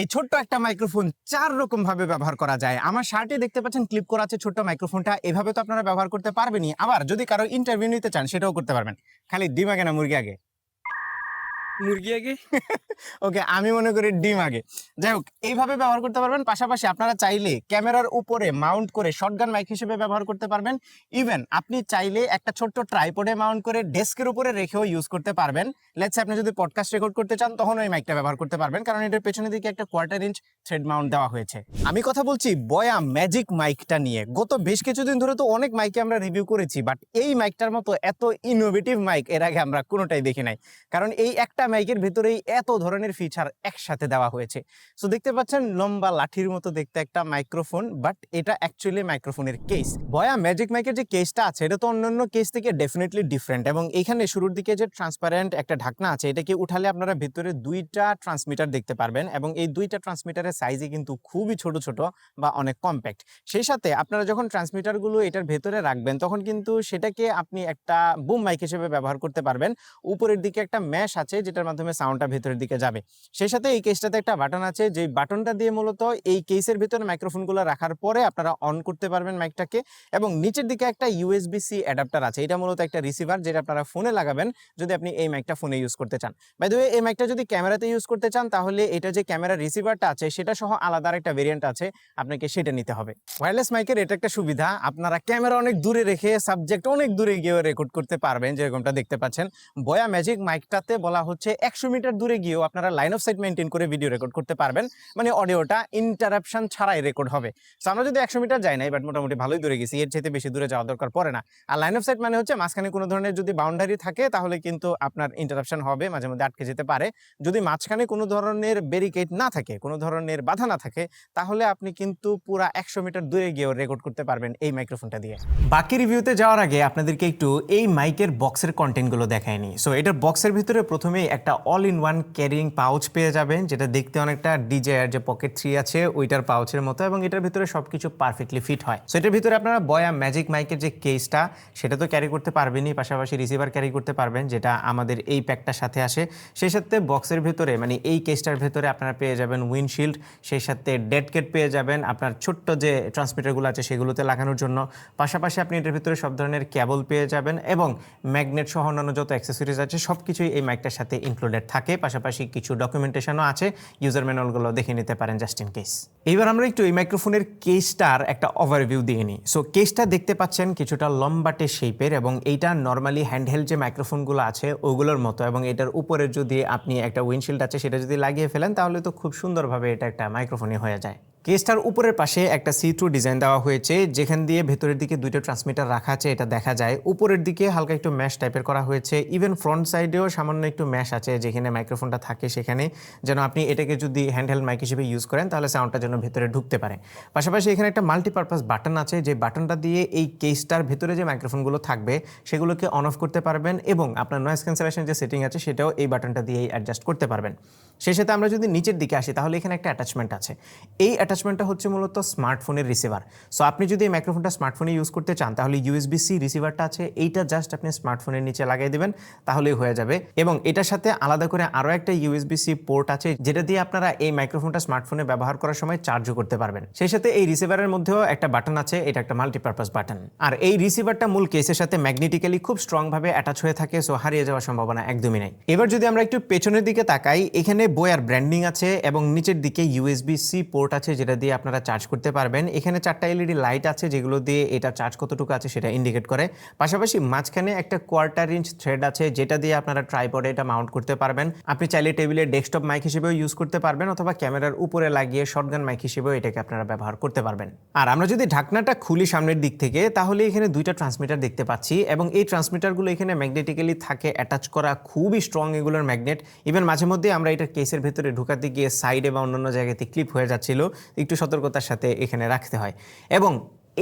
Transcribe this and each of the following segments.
এই ছোট্ট একটা মাইক্রোফোন ৪ রকম ভাবে ব্যবহার করা যায়। আমার শার্টে দেখতে পাচ্ছেন ক্লিপ করা আছে ছোট্ট মাইক্রোফোনটা। এভাবে তো আপনারা ব্যবহার করতে পারবেনই। আবার যদি কারো ইন্টারভিউ নিতে চান সেটাও করতে পারবেন। খালি ডিম আগে না মুরগি আগে? মুরগি আগে? ওকে, আমি মনে করি ডিম আগে। যাই হোক, এইভাবে ব্যবহার করতে পারবেন। পাশাপাশি আপনারা চাইলে ক্যামেরার উপরে মাউন্ট করে শটগান মাইক হিসেবে ব্যবহার করতে পারবেন। ইভেন আপনি চাইলে একটা ছোট্ট ট্রাইপডে মাউন্ট করে ডেস্কের উপরে রেখেও ইউজ করতে পারবেন। লেটস সে আপনি যদি পডকাস্ট রেকর্ড করতে চান তখন ওই মাইকটা ব্যবহার করতে পারবেন, কারণ এটার পেছনের দিকে একটা 1/4 ইঞ্চ থ্রেড মাউন্ট দেওয়া হয়েছে। আমি কথা বলছি বয়া ম্যাজিক মাইকটা নিয়ে। গত বেশ কিছুদিন ধরে তো অনেক মাইকে আমরা রিভিউ করেছি, বাট এই মাইকটার মতো এত ইনোভেটিভ মাইক এর আগে আমরা কোনোটাই দেখি নাই। কারণ এই একটা মাইকের ভেতরেই এত ধরনের ফিচার একসাথে দেওয়া হয়েছে। সো দেখতে পাচ্ছেন লম্বা লাঠির মতো দেখতে একটা মাইক্রোফোন, বাট এটা অ্যাকচুয়ালি মাইক্রোফোনের কেস। বয়া ম্যাজিক মাইকের যে কেসটা আছে এটা তো অন্যান্য কেস থেকে ডেফিনেটলি ডিফারেন্ট, এবং এখানে শুরুর দিকে যে ট্রান্সপারেন্ট একটা ঢাকনা আছে এটাকে উঠালে আপনারা ভেতরে দুইটা ট্রান্সমিটার দেখতে পারবেন, এবং এই দুইটা ট্রান্সমিটারের সাইজে কিন্তু খুবই ছোট ছোট বা অনেক কম্প্যাক্ট। সেই সাথে আপনারা যখন ট্রান্সমিটারগুলো এটার ভেতরে রাখবেন তখন কিন্তু সেটাকে আপনি একটা বুম মাইক হিসেবে ব্যবহার করতে পারবেন। উপরের দিকে একটা ম্যাশ আছে যেটার মাধ্যমে সাউন্ডটা ভেতরের দিকে যাবে। সেই সাথে এই কেসটাতে একটা বাটন আছে, যে বাটনটা দিয়ে মূলত এই কেসের ভিতরে মাইক্রোফোনগুলো রাখার পরে আপনারা অন করতে পারবেন মাইকটাকে। এবং নিচের দিকে একটা USB-C অ্যাডাপ্টার আছে, এটা মূলত একটা রিসিভার যেটা আপনারা ফোনে লাগাবেন যদি আপনি এই মাইকটা ফোনে ইউজ করতে চান। বাই দ্য ওয়ে, এই মাইকটা যদি ক্যামেরাতে ইউজ করতে চান তাহলে এটা যে ক্যামেরা রিসিভারটা আছে সেটা সহ আলাদা একটা ভেরিয়েন্ট আছে, আপনাকে সেটা নিতে হবে। ওয়্যারলেস মাইকের এটা একটা সুবিধা, আপনারা ক্যামেরা অনেক দূরে রেখে সাবজেক্ট অনেক দূরে গিয়ে রেকর্ড করতে পারবেন, যেরকমটা দেখতে পাচ্ছেন। বয়া ম্যাজিক মাইকটাতে বলা হচ্ছে 100 মিটার দূরে গিয়েও আপনারা লাইন অফ সাইট মেনটেন করে ভিডিও রেকর্ড করতে পারবেন, মানে অডিওটা ইন্টারাপশন ছাড়াই রেকর্ড হবে। সো আমরা যদি 100 মিটার যাই নাই, বাট মোটামুটি ভালোই দূরে গেছি, এর চাইতে বেশি দূরে যাওয়া দরকার পড়ে না। আর লাইন অফ সাইট মানে হচ্ছে মাঝখানে কোনো ধরনের যদি বাউন্ডারি থাকে তাহলে কিন্তু আপনার ইন্টারাপশন হবে, মাঝে মধ্যে আটকে যেতে পারে। যদি মাঝখানে কোনো ধরনের ব্যারিকেড না থাকে, কোনো ধরনের বাধা না থাকে, তাহলে আপনি কিন্তু পুরা 100 মিটার দূরে গিয়েও রেকর্ড করতে পারবেন এই মাইক্রোফোনটা দিয়ে। বাকি রিভিউতে যাওয়ার আগে আপনাদেরকে একটু এই মাইকের বক্সের কন্টেন্টগুলো দেখায়নি। সো এটার বক্সের ভিতরে প্রথমেই একটা all in one carrying pouch পেয়ে যাবেন, যেটা দেখতে অনেকটা DJI যে পকেট 3 আছে ওইটার পাউচের মতো, এবং এটার ভিতরে সবকিছু পারফেক্টলি ফিট হয়। সো এটার ভিতরে আপনারা বয়া ম্যাজিক মাইকের যে কেসটা সেটা তো ক্যারি করতে পারবেনই, পাশাপাশি রিসিভার ক্যারি করতে পারবেন, যেটা আমাদের এই প্যাকটার সাথে আসে। সেই সাথে বক্সের ভিতরে মানে এই কেসটার ভিতরে আপনারা পেয়ে যাবেন উইন্ডশিল্ড, সেই সাথে ডেড কেট পেয়ে যাবেন আপনার ছোট্ট যে ট্রান্সমিটারগুলো আছে সেগুলোতে লাগানোর জন্য। পাশাপাশি আপনি এটার ভিতরে সব ধরনের কেবল পেয়ে যাবেন, এবং ম্যাগনেট সহ অন্যান্য যত অ্যাক্সেসরিজ আছে সব কিছুই এই মাইকটার সাথে ইনক্লুডেড থাকে। পাশাপাশি কিছু ডকুমেন্টেশনও আছে, ইউজার ম্যানুয়ালগুলো দেখে নিতে পারেন জাস্ট ইন কেস। এইবার আমরা একটু এই মাইক্রোফোনের কেসটার একটা ওভারভিউ দিয়ে নিই। সো কেসটা দেখতে পাচ্ছেন কিছুটা লম্বাটে শেপের, এবং এইটা নর্মালি হ্যান্ডহেল্ড যে মাইক্রোফোনগুলো আছে ওগুলোর মতো, এবং এটার উপরে যদি আপনি একটা উইন্ডশিল্ড আছে সেটা যদি লাগিয়ে ফেলেন তাহলে তো খুব সুন্দরভাবে এটা একটা মাইক্রোফোনই হয়ে যায়। কেসটার উপরের পাশে একটা সি-থ্রু ডিজাইন দেওয়া হয়েছে, যেখান দিয়ে ভেতরের দিকে দুইটা ট্রান্সমিটার রাখা আছে এটা দেখা যায়। উপরের দিকে হালকা একটু ম্যাশ টাইপের করা হয়েছে, ইভেন ফ্রন্ট সাইডেও সামান্য একটু ম্যাশ আছে, যেখানে মাইক্রোফোনটা থাকে সেখানে, যেন আপনি এটাকে যদি হ্যান্ডহেল্ড মাইক হিসেবে ইউজ করেন তাহলে সাউন্ডটা যেন ভেতরে ঢুকতে পারে। পাশাপাশি এখানে একটা মাল্টিপারপাস বাটন আছে, যে বাটনটা দিয়ে এই কেসটার ভেতরে যে মাইক্রোফোনগুলো থাকবে সেগুলোকে অন অফ করতে পারবেন, এবং আপনার নয়েজ ক্যান্সেলেশন যে সেটিং আছে সেটাও এই বাটনটা দিয়েই অ্যাডজাস্ট করতে পারবেন। সেই সাথে আমরা যদি নিচের দিকে আসি তাহলে এখানে একটা অ্যাটাচমেন্ট আছে। এই অ্যাটাচমেন্টটা হচ্ছে মূলত স্মার্টফোনের রিসিভার। সো আপনি যদি এই মাইক্রোফোনটা স্মার্টফোনে ইউজ করতে চান তাহলে USB-C রিসিভারটা আছে, এইটা জাস্ট আপনি স্মার্টফোনের নিচে লাগিয়ে দেবেন তাহলেই হয়ে যাবে। এবং এটার সাথে আলাদা করে আরও একটা USB-C পোর্ট আছে, যেটা দিয়ে আপনারা এই মাইক্রোফোনটা স্মার্টফোনে ব্যবহার করার সময় চার্জও করতে পারবেন। সেই সাথে এই রিসিভারের মধ্যেও একটা বাটন আছে, এটা একটা মাল্টিপারপাস বাটন। আর এই রিসিভারটা মূল কেসের সাথে ম্যাগনেটিক্যালি খুব স্ট্রংভাবে অ্যাটাচ হয়ে থাকে, সো হারিয়ে যাওয়ার সম্ভাবনা একদমই নাই। এবার যদি আমরা একটু পেছনের দিকে তাকাই, এখানে বয়ার ব্র্যান্ডিং আছে, এবং নিচের দিকে USB-C পোর্ট আছে যেটা দিয়ে আপনারা চার্জ করতে পারবেন। এখানে 4টা LED লাইট আছে যেগুলো দিয়ে এটা চার্জ কতটুকু আছে সেটা ইন্ডিকেট করে। পাশাপাশি মাঝখানে একটা 1/4 ইঞ্চ থ্রেড আছে, যেটা দিয়ে আপনারা ট্রাইপডে এটা মাউন্ট করতে পারবেন। আপনি চাইলে টেবিলে ডেস্কটপ মাইক হিসেবেও ইউজ করতে পারবেন, অথবা ক্যামেরার উপরে লাগিয়ে শটগান মাইক হিসেবেও এটাকে আপনারা ব্যবহার করতে পারবেন। আর আমরা যদি ঢাকনাটা খুলি সামনের দিক থেকে তাহলে এখানে দুইটা ট্রান্সমিটার দেখতে পাচ্ছি, এবং এই ট্রান্সমিটারগুলো এখানে ম্যাগনেটিক্যালি থাকে অ্যাটাচ করা, খুবই স্ট্রং এগুলোর ম্যাগনেট। ইভেন মাঝে মধ্যে আমরা এটা কেসের ভেতরে ঢুকাতে গিয়ে সাইডে বা অন্যান্য জায়গাতে ক্লিপ হয়ে যাচ্ছিল, একটু সতর্কতার সাথে এখানে রাখতে হয়। এবং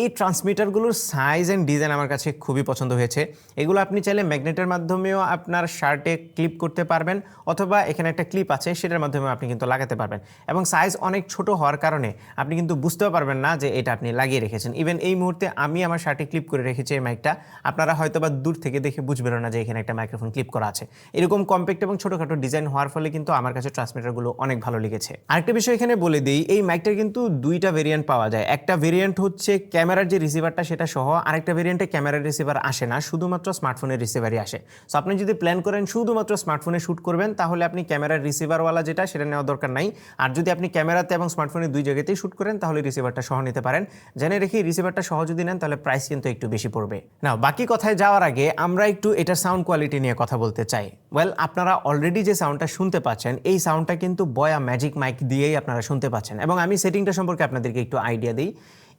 এই ট্রান্সমিটারগুলোর সাইজ অ্যান্ড ডিজাইন আমার কাছে খুবই পছন্দ হয়েছে। এগুলো আপনি চাইলে ম্যাগনেটের মাধ্যমেও আপনার শার্টে ক্লিপ করতে পারবেন, অথবা এখানে একটা ক্লিপ আছে সেটার মাধ্যমে আপনি কিন্তু লাগাতে পারবেন। এবং সাইজ অনেক ছোট হওয়ার কারণে আপনি কিন্তু বুঝতেও পারবেন না যে এটা আপনি লাগিয়ে রেখেছেন। ইভেন এই মুহূর্তে আমি আমার শার্টে ক্লিপ করে রেখেছি এই মাইকটা, আপনারা হয়তো বা দূর থেকে দেখে বুঝবেন না যে এখানে একটা মাইক্রোফোন ক্লিপ করা আছে। এরকম কম্প্যাক্ট এবং ছোটোখাটো ডিজাইন হওয়ার ফলে কিন্তু আমার কাছে ট্রান্সমিটারগুলো অনেক ভালো লেগেছে। আরেকটা বিষয় এখানে বলে দিই, এই মাইকটার কিন্তু দুইটা ভেরিয়েন্ট পাওয়া যায়। একটা ভেরিয়েন্ট হচ্ছে ক্যামেরার যে রিসিভারটা সেটা সহ, আরেকটা ভেরিয়েন্টে ক্যামেরার রিসিভার আসে না, শুধুমাত্র স্মার্টফোনের রিসিভারই আসে। সো আপনি যদি প্ল্যান করেন শুধুমাত্র স্মার্টফোনে শ্যুট করবেন, তাহলে আপনি ক্যামেরার রিসিভারওয়ালা যেটা সেটা নেওয়ার দরকার নাই। আর যদি আপনি ক্যামেরাতে এবং স্মার্টফোনে দুই জায়গাতেই শ্যুট করেন, তাহলে রিসিভারটা সহ নিতে পারেন। জেনে রেখে রিসিভারটা সহ যদি নেন তাহলে প্রাইস কিন্তু একটু বেশি পড়বে। না, বাকি কথায় যাওয়ার আগে আমরা একটু এটার সাউন্ড কোয়ালিটি নিয়ে কথা বলতে চাই। ওয়েল, আপনারা অলরেডি যে সাউন্ডটা শুনতে পাচ্ছেন এই সাউন্ডটা কিন্তু বয়া ম্যাজিক মাইক দিয়েই আপনারা শুনতে পাচ্ছেন। এবং আমি সেটিংটা সম্পর্কে আপনাদেরকে একটু আইডিয়া দিই।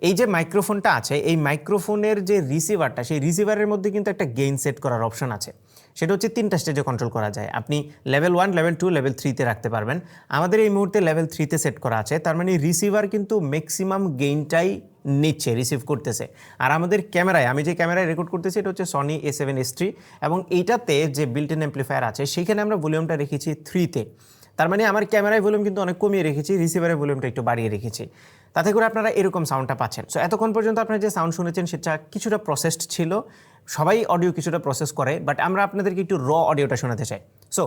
এই যে মাইক্রোফোনটা আছে, এই মাইক্রোফোনের যে রিসিভারটা, সেই রিসিভারের মধ্যে কিন্তু একটা গেইন সেট করার অপশন আছে। সেটা হচ্ছে 3টা স্টেজে কন্ট্রোল করা যায়। আপনি লেভেল 1, লেভেল 2, লেভেল 3তে রাখতে পারবেন। আমাদের এই মুহূর্তে লেভেল 3তে সেট করা আছে, তার মানে রিসিভার কিন্তু ম্যাক্সিমাম গেইনটাই নিচ্ছে, রিসিভ করতেছে। আর আমাদের ক্যামেরায়, আমি যে ক্যামেরায় রেকর্ড করতেছি এটা হচ্ছে সনি A7S3, এবং এইটাতে যে বিল্ট ইন অ্যাম্প্লিফায়ার আছে সেখানে আমরা ভলিউমটা রেখেছি 3তে। তার মানে আমার ক্যামেরায় ভলিউম কিন্তু অনেক কমিয়ে রেখেছি, রিসিভারের ভলিউমটা একটু বাড়িয়ে রেখেছি। তাতে করে আপনারা এরকম সাউন্ডটা পাচ্ছেন। সো এতক্ষণ পর্যন্ত আপনারা যে সাউন্ড শুনেছেন সেটা কিছুটা প্রসেসড ছিল, সবাই অডিও কিছুটা প্রসেস করে, বাট আমরা আপনাদেরকে একটু র অডিওটা শোনাতে চাই। সো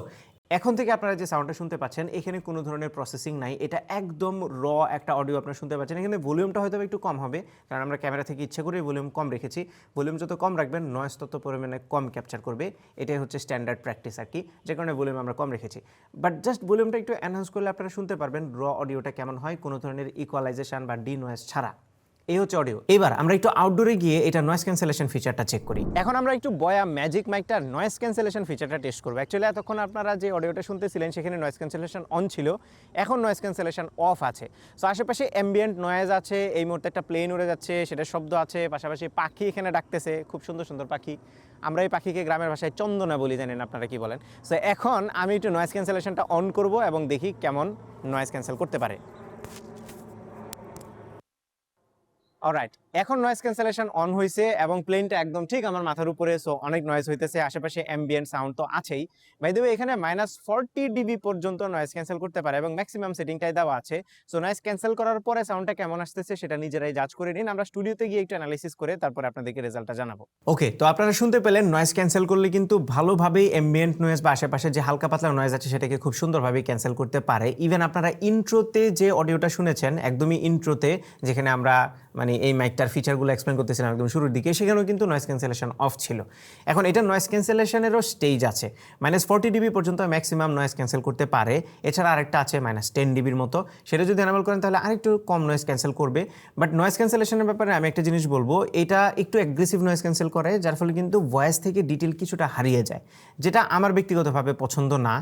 এখন থেকে আপনারা যে সাউন্ডটা শুনতে পাচ্ছেন এখানে কোনো ধরনের প্রসেসিং নাই, এটা একদম র একটা অডিও আপনারা শুনতে পাচ্ছেন। এখানে ভলিউমটা হয়তো একটু কম হবে, কারণ আমরা ক্যামেরা থেকে ইচ্ছে করে ভলিউম কম রেখেছি। ভলিউম যত কম রাখবেন নয়েজ তত পরিমাণে কম ক্যাপচার করবে, এটাই হচ্ছে স্ট্যান্ডার্ড প্র্যাকটিস আর কি, যে কারণে ভলিউম আমরা কম রেখেছি। বাট জাস্ট ভলিউমটা একটু এনহান্স করলে আপনারা শুনতে পারবেন র অডিওটা কেমন হয়, কোনো ধরনের ইকুয়ালাইজেশন বা ডি নয়েজ ছাড়া। এই হচ্ছে অডিও। এবার আমরা একটু আউটডোরে গিয়ে এটা নয়েজ ক্যান্সেলেশন ফিচারটা চেক করি। এখন আমরা একটু বয়া ম্যাজিক মাইকটার নয়েজ ক্যান্সেলেশন ফিচারটা টেস্ট করবো। অ্যাকচুয়ালি এতক্ষণ আপনারা যে অডিওটা শুনতেছিলেন সেখানে নয়েজ ক্যান্সেলেশন অন ছিল, এখন নয়েজ ক্যান্সেলেশন অফ আছে। সো আশেপাশে অ্যাম্বিয়েন্ট নয়েজ আছে, এই মুহূর্তে একটা প্লেন উড়ে যাচ্ছে সেটার শব্দ আছে, পাশাপাশি পাখি এখানে ডাকতেছে, খুব সুন্দর সুন্দর পাখি। আমরা এই পাখিকে গ্রামের ভাষায় চন্দনা বলি, জানেন আপনারা কি বলেন। সো এখন আমি একটু নয়েজ ক্যান্সেলেশনটা অন করব এবং দেখি কেমন নয়েজ ক্যান্সেল করতে পারে। অলরাইট, এখন নয়েজ ক্যান্সেলেশন অন হয়েছে এবং প্লেনটা একদম ঠিক আমার মাথার উপরে। সো অনেক নয়েজ হইতেছে, আশেপাশে অ্যাম্বিয়েন্ট সাউন্ড তো আছেই। বাই দ্য ওয়ে, এখানে -40 ডিবি পর্যন্ত নয়েজ ক্যান্সেল করতে পারে এবং ম্যাক্সিমাম সেটিংটাই দেওয়া আছে। সো নয়েজ ক্যান্সেল করার পরে সাউন্ডটা কেমন আসতেছে সেটা নিজেরাই জাজ করে নিন। আমরা স্টুডিওতে গিয়ে একটু অ্যানালাইসিস করে তারপরে আপনাদেরকে রেজাল্টটা জানাবো। ওকে, তো আপনারা শুনতে পেলেন নয়েজ ক্যান্সেল করলে কিন্তু ভালোভাবেই অ্যাম্বিয়েন্ট নয়েজ বা আশেপাশে যে হালকা পাতলা নয়েজ আছে সেটাকে খুব সুন্দরভাবে ক্যান্সেল করতে পারে। ইভেন আপনারা ইন্ট্রোতে যে অডিওটা শুনেছেন, একদমই ইন্ট্রোতে যেখানে আমরা মানে এই মাইকটার ফিচারগুলো এক্সপ্লেন করতেছিলাম একদম শুরুর দিকে, সেখানেও কিন্তু নয়েজ ক্যান্সেলেশন অফ ছিল। এখন এটা নয়েজ ক্যান্সেলেশনেরও স্টেজ আছে, -40 ডিবি পর্যন্ত ম্যাক্সিমাম নয়েজ ক্যান্সেল করতে পারে। এছাড়া আরেকটা আছে -10 ডিবির মতো, সেটা যদি এনাবেল করেন তাহলে আরেকটু কম নয়েজ ক্যান্সেল করবে। বাট নয়েজ ক্যান্সেলেশনের ব্যাপারে আমি একটা জিনিস বলবো, এটা একটু অ্যাগ্রেসিভ নয়েজ ক্যান্সেল করে, যার ফলে কিন্তু ভয়েস থেকে ডিটেল কিছুটা হারিয়ে যায়, যেটা আমার ব্যক্তিগতভাবে পছন্দ না।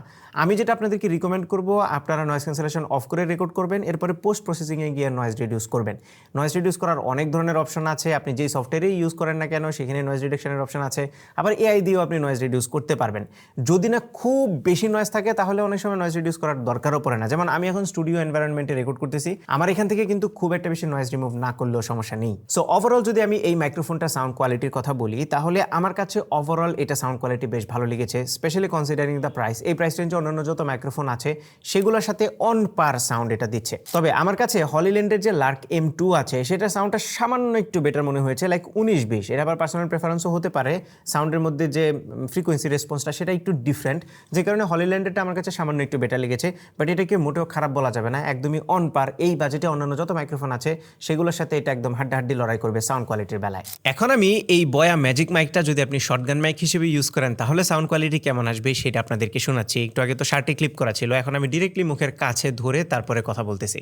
আমি যেটা আপনাদেরকে রিকমেন্ড করবো, আপনারা নয়েজ ক্যান্সেলেশন অফ করে রেকর্ড করবেন, এরপরে পোস্ট প্রসেসিংয়ে গিয়ে নয়েজ রিডিউস করবেন। নয়েজ রিডিউস করার অনেক ধরনের অপশন আছে, আপনি যেই সফটওয়্যারেই ইউজ করেন না কেন সেখানে নয়েজ রিডাকশনের অপশন আছে। আবার এআই দিয়েও আপনি নয়েজ রিডিউস করতে পারবেন। যদি না খুব বেশি নয়েজ থাকে তাহলে অনেক সময় নয়েজ রিডিউস করার দরকারও পড়ে না। যেমন আমি এখন স্টুডিও এনভায়রনমেন্টে রেকর্ড করতেছি, আমার এখান থেকে কিন্তু খুব একটা বেশি নয়েজ রিমুভ না করলেও সমস্যা নেই। সো ওভারঅল যদি আমি এই মাইক্রোফোনটা সাউন্ড কোয়ালিটির কথা বলি, তাহলে আমার কাছে ওভারঅল এটা সাউন্ড কোয়ালিটি বেশ ভালো লেগেছে, স্পেশালি কনসিডারিং দ্য প্রাইস। এই প্রাইস রেঞ্জে অন্যান্য যত মাইক্রোফোন আছে সেগুলোর সাথে অন পার সাউন্ড এটা দিচ্ছে। তবে আমার কাছে হলিল্যান্ডের যে লার্ক M2 আছে সেটা সাউন্ডটা সামান্য একটু বেটার মনে হয়েছে, লাইক 19-20। এটা আবার পার্সোনাল প্রেফারেন্সও হতে পারে, সাউন্ডের মধ্যে যে ফ্রিকোয়েন্সি রেসপন্সটা সেটা একটু ডিফারেন্ট, যে কারণে হলিল্যান্ডেরটা আমার কাছে সামান্য একটু বেটার লেগেছে। বাট এটাকে মোটেও খারাপ বলা যাবে না, একদমই অন পার। এই বাজেটে অন্যান্য যত মাইক্রোফোন আছে সেগুলোর সাথে এটা একদম হাড্ডাহাড্ডি লড়াই করবে সাউন্ড কোয়ালিটির বেলায়। এখন আমি এই বয়া ম্যাজিক মাইকটা যদি আপনি শর্টগান মাইক হিসেবে ইউজ করেন তাহলে সাউন্ড কোয়ালিটি কেমন আসবে সেটা আপনাদেরকে শোনাচ্ছি। একটু আগে তো শার্টে ক্লিপ করা ছিল, এখন আমি ডিরেক্টলি মুখের কাছে ধরে তারপরে কথা বলতেছি।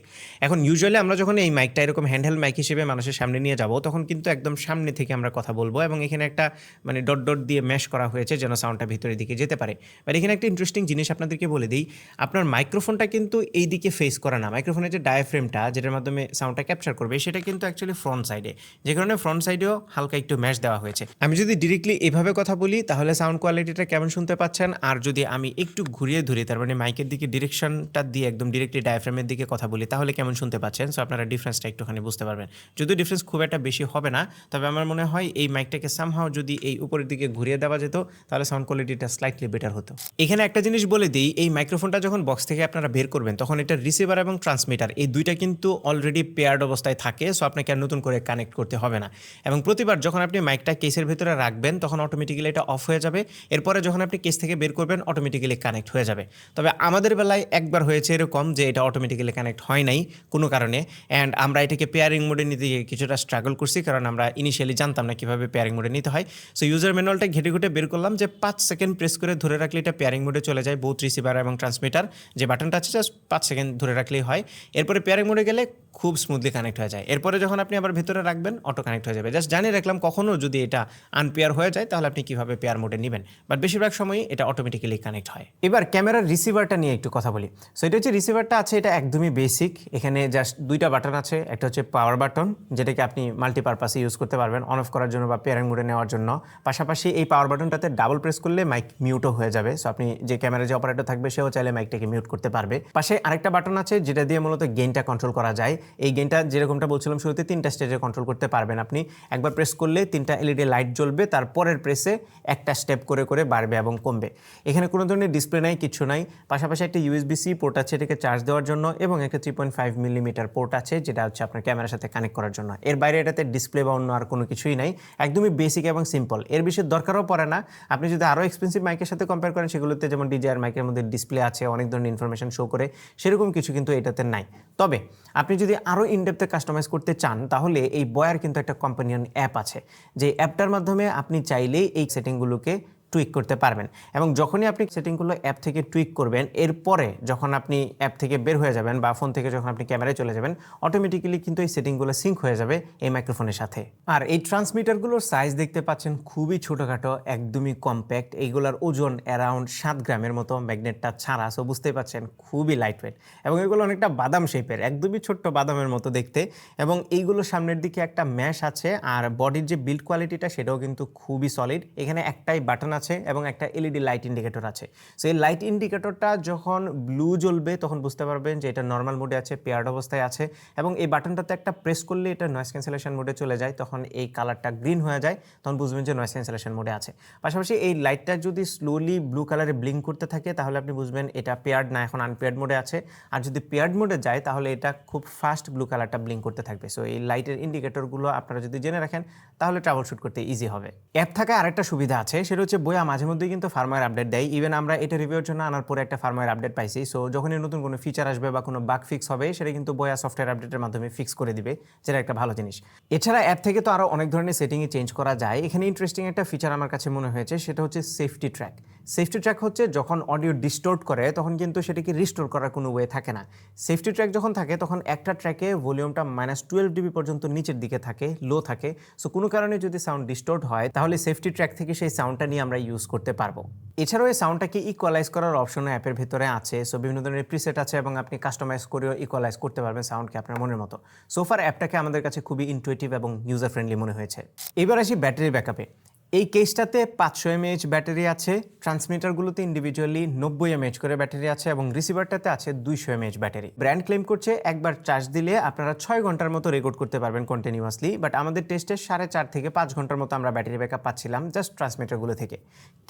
এখন ইউজুয়ালি আমরা যখন এই মাইকটা এরকম হ্যান্ডহেল্ড মাইক হিসেবে মানুষের সামনে নিয়ে যাব তখন কিন্তু একদম সামনে থেকে আমরা কথা বলবো, এবং এখানে একটা মানে ডট ডট দিয়ে ম্যাশ করা হয়েছে যেন সাউন্ডটা ভিতরের দিকে যেতে পারে। বাট এখানে একটা ইন্টারেস্টিং জিনিস আপনাদেরকে বলে দিই, আপনার মাইক্রোফোনটা কিন্তু এই দিকে ফেস করা না। মাইক্রোফোনের যে ডায়াফ্রেমটা যেটার মাধ্যমে সাউন্ডটা ক্যাপচার করবে সেটা কিন্তু অ্যাকচুয়ালি ফ্রন্ট সাইডে, যে কারণে ফ্রন্ট সাইডেও হালকা একটু ম্যাশ দেওয়া হয়েছে। আমি যদি ডিরেক্টলি এভাবে কথা বলি তাহলে সাউন্ড কোয়ালিটিটা কেমন শুনতে পাচ্ছেন, আর যদি আমি একটু ঘুরিয়ে ধরি তার মানে মাইকের দিকে ডিরেকশনটা দিয়ে একদম ডিরেক্টলি ডায়াফ্রেমের দিকে কথা বলি তাহলে কেমন শুনতে পাচ্ছেন। সো আপনারা ডিফারেন্সটা একটুখানি বুঝতে পারবেন। যদিও ডিফারেন্স খুব একটা বেশি হবে না, তবে আমার মনে হয় এই মাইকটাকে সামহাও যদি এই উপরের দিকে ঘুরিয়ে দেওয়া যেত তাহলে সাউন্ড কোয়ালিটিটা স্লাইটলি বেটার হতো। এখানে একটা জিনিস বলে দিই, এই মাইক্রোফোনটা যখন বক্স থেকে আপনারা বের করবেন তখন এটা রিসিভার এবং ট্রান্সমিটার এই দুইটা কিন্তু অলরেডি পেয়ার্ড অবস্থায় থাকে, সো আপনাকে আর নতুন করে কানেক্ট করতে হবে না। এবং প্রতিবার যখন আপনি মাইকটা কেসের ভেতরে রাখবেন তখন অটোমেটিক্যালি এটা অফ হয়ে যাবে, এরপরে যখন আপনি কেস থেকে বের করবেন অটোমেটিক্যালি কানেক্ট হয়ে যাবে। তবে আমাদের বেলায় একবার হয়েছে এরকম যে এটা অটোমেটিক্যালি কানেক্ট হয় নাই কোনো কারণে, অ্যান্ড আমরা এটাকে পেয়ারিং মোডে নিতে গিয়ে কিছুটা স্ট্রাগল করছি, কারণ আমরা ইনিশিয়ালি জানতাম না কীভাবে পেয়ারিং মোডে নিতে হয়। সো ইউজার ম্যানুয়ালটা ঘেটে ঘুটে বের করলাম যে 5 সেকেন্ড প্রেস করে ধরে রাখলে এটা পেয়ারিং মোডে চলে যায়, বোথ রিসিভার এবং ট্রান্সমিটার যে বাটনটা আছে জাস্ট 5 সেকেন্ড ধরে রাখলেই হয়। এরপরে পেয়ারিং মোডে গেলে খুব স্মুথলি কানেক্ট হয়ে যায়। এরপরে যখন আপনি আবার ভেতরে রাখবেন অটো কানেক্ট হয়ে যাবে। জাস্ট জানিয়ে রাখলাম কখনও যদি এটা আনপেয়ার হয়ে যায় তাহলে আপনি কীভাবে পেয়ার মোডে নেবেন, বাট বেশিরভাগ সময়ই এটা অটোমেটিক্যালি কানেক্ট হয়। এবার ক্যামেরার রিসিভারটা নিয়ে একটু কথা বলি। সো এটা হচ্ছে রিসিভারটা আছে, এটা একদমই বেসিক। এখানে জাস্ট দুইটা বাটন আছে, একটা হচ্ছে পাওয়ার বাটন যেটাকে আপনি মাল্টিপারপাসে ইউজ করতে পারবেন অন অফ করার জন্য বা পেয়ারিং মোডে নেওয়ার জন্য। পাশাপাশি এই পাওয়ার বাটনটাতে ডাবল প্রেস করলে মাইক মিউটও হয়ে যাবে, সো আপনি যে ক্যামেরার যে অপারেটর থাকবে সেও চাইলে মাইকটাকে মিউট করতে পারবে। পাশে আরেকটা বাটন আছে যেটা দিয়ে মূলত গেইনটা কন্ট্রোল করা যায়। এই গেইনটা যেরকমটা বলছিলাম শুরুতে 3টা স্টেজে কন্ট্রোল করতে পারবেন আপনি। একবার প্রেস করলে 3টা এলইডি লাইট জ্বলবে, তারপরের প্রেসে একটা স্টেপ করে করে বাড়বে এবং কমবে। এখানে কোনো ধরনের ডিসপ্লে নাই, কিছু নাই। পাশাপাশি একটা ইউএসবি-সি পোর্ট আছে এটাকে চার্জ দেওয়ার জন্য, এবং একটা 3.5 মিলিমিটার পোর্ট আছে যেটা হচ্ছে আপনার ক্যামেরার সাথে কানেক্ট করার জন্য। এর বাইরে এটাতে ডিসপ্লে বা অন্য আর কোনো কিছুই নাই, একদমই বেসিক এবং সিম্পল। এর বেশি দরকারও পড়ে না। আপনি যদি আরও এক্সপেন্সিভ মাইকের সাথে কম্পেয়ার করেন সেগুলোতে যেমন ডিজিআর মাইকের মধ্যে ডিসপ্লে আছে, অনেক ধরনের ইনফরমেশন শো করে, সেরকম কিছু কিন্তু এটাতে নাই। তবে আপনি যদি আরও ইনডেপথে কাস্টমাইজ করতে চান তাহলে এই বয়ার কিন্তু একটা কম্পানিয়ন অ্যাপ আছে, যে অ্যাপটার মাধ্যমে আপনি চাইলেই এই সেটিংগুলোকে টুইক করতে পারবেন। এবং যখনই আপনি সেটিংগুলো অ্যাপ থেকে টুইক করবেন, এরপরে যখন আপনি অ্যাপ থেকে বের হয়ে যাবেন বা ফোন থেকে যখন আপনি ক্যামেরায় চলে যাবেন, অটোমেটিক্যালি কিন্তু এই সেটিংগুলো সিঙ্ক হয়ে যাবে এই মাইক্রোফোনের সাথে। আর এই ট্রান্সমিটারগুলোর সাইজ দেখতে পাচ্ছেন খুবই ছোটোখাটো, একদমই কম্প্যাক্ট। এইগুলোর ওজন অ্যারাউন্ড 7 গ্রামের মতো, ম্যাগনেটটা ছাড়া। সো বুঝতেই পারছেন খুবই লাইট ওয়েট, এবং এগুলো অনেকটা বাদাম শেপের, একদমই ছোট্ট বাদামের মতো দেখতে। এবং এইগুলো সামনের দিকে একটা ম্যাশ আছে, আর বডির যে বিল্ড কোয়ালিটিটা সেটাও কিন্তু খুবই সলিড। এখানে একটাই বাটন আছে এবং একটা এলইডি লাইট ইন্ডিকেটর আছে। সো এই লাইট ইন্ডিকেটরটা যখন ব্লু জ্বলবে তখন বুঝতে পারবেন যে এটা নর্মাল মোডে আছে, পেয়ার্ড অবস্থায় আছে। এবং এই বাটনটাতে একটা প্রেস করলে এটা নয়েজ ক্যান্সেলেশন মোডে চলে যায়, তখন এই কালারটা গ্রিন হয়ে যায়, তখন বুঝবেন যে নয়েজ ক্যান্সেলেশন মোডে আছে। পাশাপাশি এই লাইটটা যদি স্লোলি ব্লু কালারে ব্লিঙ্ক করতে থাকে তাহলে আপনি বুঝবেন এটা পেয়ার্ড না, এখন আনপেয়ার্ড মোডে আছে। আর যদি পেয়ার্ড মোডে যায় তাহলে এটা খুব ফাস্ট ব্লু কালারটা ব্লিঙ্ক করতে থাকবে। সো এই লাইটের ইন্ডিকেটরগুলো আপনারা যদি জেনে রাখেন তাহলে ট্রাভেল শুট করতে ইজি হবে। অ্যাপ থাকায় আরেকটা সুবিধা আছে, সেটা হচ্ছে বইয়া মাঝে মধ্যেই কিন্তু ফার্মওয়্যার আপডেট দেয়। ইভেন আমরা এটা রিভিউর জন্য আনার পরে একটা ফার্মওয়্যার আপডেট পাইছি। সো যখনই নতুন কোনো ফিচার আসবে বা কোনো বাগ ফিক্স হবে সেটা কিন্তু বইয়া সফটওয়্যার আপডেটের মাধ্যমে ফিক্স করে দিবে, যেটা একটা ভালো জিনিস। এছাড়া অ্যাপ থেকে তো আরও অনেক ধরনের সেটিংই চেঞ্জ করা যায়। এখানে ইন্টারেস্টিং একটা ফিচার আমার কাছে মনে হয়েছে, সেটা হচ্ছে সেফটি ট্র্যাক। সেফটি ট্র্যাক হচ্ছে যখন অডিও ডিস্টোর্ট করে তখন কিন্তু সেটাকে রিস্টোর করার কোনো ওয়ে থাকে না। সেফটি ট্র্যাক যখন থাকে তখন একটা ট্র্যাকে ভলিউমটা -12 ডিবি পর্যন্ত নিচের দিকে থাকে, লো থাকে। সো কোনো কারণে যদি সাউন্ড ডিস্টোর্ট হয় তাহলে সেফটি ট্র্যাক থেকে সেই সাউন্ডটা নিয়ে আমরা ইউজ করতে পারবো। এছাড়াও এই সাউন্ডটাকে ইকুয়ালাইজ করার অপশনও অ্যাপের ভিতরে আছে। সো বিভিন্ন ধরনের প্রিসেট আছে এবং আপনি কাস্টমাইজ করেও ইকুয়ালাইজ করতে পারবেন সাউন্ডকে আপনার মনের মতো। সোফার অ্যাপটাকে আমাদের কাছে খুবই ইনটুইটিভ এবং ইউজার ফ্রেন্ডলি মনে হয়েছে। এবার আসি ব্যাটারি ব্যাকআপে। এই কেসটাতে 500 mAh ব্যাটারি আছে, ট্রান্সমিটারগুলোতে ইন্ডিভিজুয়ালি 90 mAh করে ব্যাটারি আছে, এবং রিসিভারটাতে আছে 200 mAh ব্যাটারি। ব্র্যান্ড ক্লেম করছে একবার চার্জ দিলে আপনারা 6 ঘন্টার মতো রেকর্ড করতে পারবেন কন্টিনিউয়াসলি, বাট আমাদের টেস্টে 4.5 থেকে 5 ঘন্টার মতো আমরা ব্যাটারি ব্যাকআপ পাচ্ছিলাম জাস্ট ট্রান্সমিটারগুলো থেকে।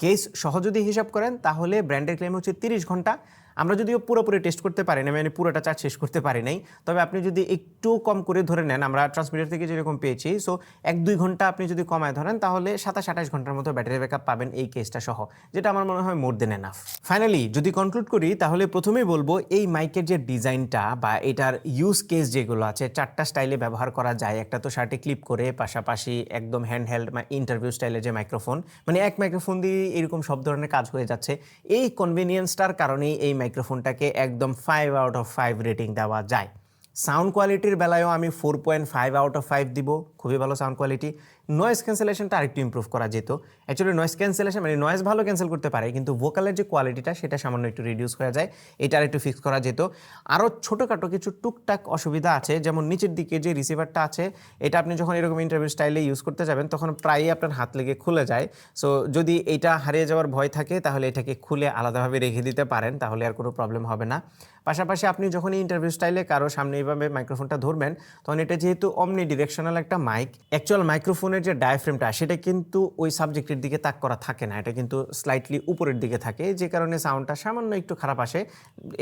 কেস সহ যদি হিসাব করেন তাহলে ব্র্যান্ডের ক্লেম হচ্ছে 30 ঘন্টা। আমরা যদিও পুরোপুরি টেস্ট করতে পারি না, মানে পুরোটা চার্জ শেষ করতে পারি নাই, তবে আপনি যদি একটু কম করে ধরে নেন, আমরা ট্রান্সমিটার থেকে যেরকম পেয়েছি, সো 1-2 ঘন্টা আপনি যদি কমায় ধরেন তাহলে 27-28 ঘন্টার মতো ব্যাটারি ব্যাকআপ পাবেন এই কেসটা সহ, যেটা আমার মনে হয় মোর দেন এনাফ। ফাইনালি যদি কনক্লুড করি তাহলে প্রথমেই বলবো এই মাইকের যে ডিজাইনটা বা এটার ইউজ কেস যেগুলো আছে 4টা স্টাইলে ব্যবহার করা যায়। একটা তো শার্টে ক্লিপ করে, পাশাপাশি একদম হ্যান্ডহেল্ড ইন্টারভিউ স্টাইলের যে মাইক্রোফোন, মানে এক মাইক্রোফোন দিয়ে এরকম সব ধরনের কাজ হয়ে যাচ্ছে। এই কনভিনিয়েন্সটার কারণেই এই মাইক্রোফোনটাকে একদম 5 আউট অফ 5 রেটিং দেওয়া যায়। সাউন্ড কোয়ালিটির বেলায়ও আমি 4.5 আউট অফ 5 দিব, খুবই ভালো সাউন্ড কোয়ালিটি। নয়েজ ক্যান্সেলেশনটা আরেকটু ইমপ্রুভ করা যেত। অ্যাকচুয়ালি নয়েজ ক্যান্সেলেশন মানে নয়েজ ভালো ক্যান্সেল করতে পারে, কিন্তু ভোকালের যে কোয়ালিটিটা সেটা সামান্য একটু রিডিউস হয়ে যায়, এটা আরেকটু ফিক্স করা যেত। আরও ছোটোখাটো কিছু টুকটাক অসুবিধা আছে, যেমন নিচের দিকে যে রিসিভারটা আছে এটা আপনি যখন এরকম ইন্টারভিউ স্টাইলে ইউজ করতে যাবেন তখন প্রায়ই আপনার হাত লেগে খুলে যায়। সো যদি এটা হারিয়ে যাওয়ার ভয় থাকে তাহলে এটাকে খুলে আলাদাভাবে রেখে দিতে পারেন, তাহলে আর কোনো প্রবলেম হবে না। পাশাপাশি আপনি যখন ইন্টারভিউ স্টাইলে কারো সামনে এইভাবে মাইক্রোফোনটা ধরবেন, তখন এটা যেহেতু অমনি ডিরেকশনাল একটা মাইক, অ্যাকচুয়াল মাইক্রোফোনের যে ডায়াফ্রেমটা সেটা কিন্তু ওই সাবজেক্টের দিকে তাক করা থাকে না, এটা কিন্তু স্লাইটলি উপরের দিকে থাকে, যে কারণে সাউন্ডটা সামান্য একটু খারাপ আসে।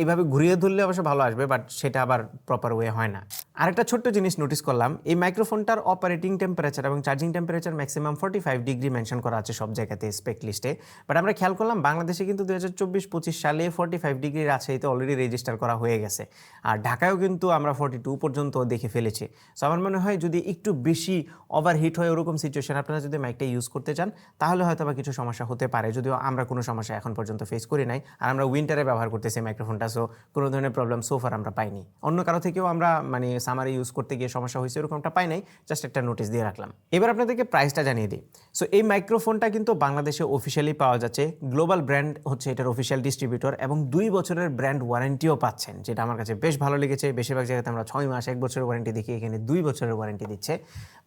এইভাবে ঘুরিয়ে ধরলে অবশ্য ভালো আসবে, বাট সেটা আবার প্রপার ওয়ে হয় না। আরেকটা ছোট্ট জিনিস নোটিস করলাম, এই মাইক্রোফোনটার অপারেটিং টেম্পারেচার এবং charging temperature maximum 45 degree mention করা আছে সব জায়গাতে স্পেক লিস্টে। বাট আমরা খেয়াল করলাম বাংলাদেশে কিন্তু 2024-25 সালে 45 ডিগ্রির আছে, এতে অলরেডি রেজিস্টার করা হয়ে গেছে। আর ঢাকায়ও কিন্তু আমরা 42 পর্যন্ত দেখে ফেলেছি। সো আমার মনে হয় যদি একটু বেশি ওভারহিট হয় ওরকম সিচুয়েশন আপনারা যদি মাইকটা ইউজ করতে চান, তাহলে হয়তো বা কিছু সমস্যা হতে পারে, যদিও আমরা কোনো সমস্যা এখন পর্যন্ত ফেস করি নাই। আর আমরা উইন্টারে ব্যবহার করতেছি মাইক্রোফোনটা, সো কোনো ধরনের প্রবলেম সোফার আমরা পাইনি। অন্য কারো থেকেও আমরা মানে সামারে ইউজ করতে গিয়ে সমস্যা হয়েছে এরকমটা পাই নাই, জাস্ট একটা নোটিস দিয়ে রাখলাম। এবার আপনাদেরকে প্রাইসটা জানিয়ে দিই। সো এই মাইক্রোফোনটা কিন্তু বাংলাদেশে অফিসিয়ালি পাওয়া যাচ্ছে, গ্লোবাল ব্র্যান্ড হচ্ছে এটার অফিসিয়াল ডিস্ট্রিবিউটর, এবং 2 বছরের ব্র্যান্ড ওয়ারেন্টিও পাচ্ছেন, যেটা আমার কাছে বেশ ভালো লেগেছে। বেশিরভাগ জায়গাতে আমরা 6 মাস 1 বছরের ওয়ারেন্টি দেখি, এখানে 2 বছরের ওয়ারেন্টি দিচ্ছে।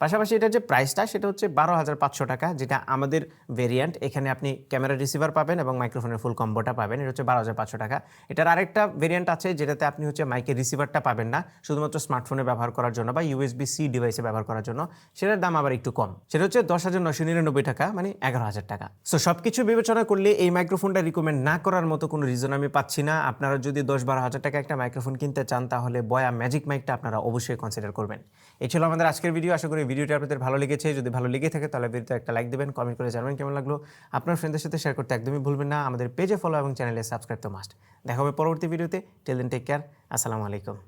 পাশাপাশি এটার যে প্রাইসটা সেটা হচ্ছে 12,500 টাকা, যেটা আমাদের ভেরিয়েন্ট। এখানে আপনি ক্যামেরা রিসিভার পাবেন এবং মাইক্রোফোনের ফুল কম্বোটা পাবেন, এটা হচ্ছে 12,500 টাকা। এটার আরেকটা ভেরিয়েন্ট আছে যেটাতে আপনি হচ্ছে মাইকের রিসিভারটা পাবেন না, শুধুমাত্র স্মার্টফোনে ব্যবহার করার জন্য বা USB-C ডিভাইসে ব্যবহার করার জন্য, সেটার দাম আবার একটু কম, সেটা হচ্ছে 10,999 টাকা, মানে 11,000 টাকা। সো সবকিছু বিবেচনা করলে এই মাইক্রোফোনটা রিকমেন্ড না করার মতো কোনো রিজন আমি পাচ্ছি না। আপনারা যদি 10-12 হাজার টাকা একটা মাইক্রোফোন কিনতে চান, তাহলে বয়া ম্যাজিক মাইকটা আপনারা অবশ্যই কনসিডার করবেন। এই ছিল আমাদের আজকের ভিডিও। আশা করি ভিডিওটি আপনাদের ভালো লেগেছে। যদি ভালো লেগে থাকে তাহলে ভিডিওতে একটা লাইক দেবেন, কমেন্ট করে জানাবেন কেমন লাগলো। আপনার ফ্রেন্ডদের সাথে শেয়ার করতে একদমই ভুলবেন না। আমাদের পেজে ফলো এবং চ্যানেলে সাবস্ক্রাইব তো মাস্ট। দেখা হবে পরবর্তী ভিডিওতে। Till then take care. আসসালামু আলাইকুম।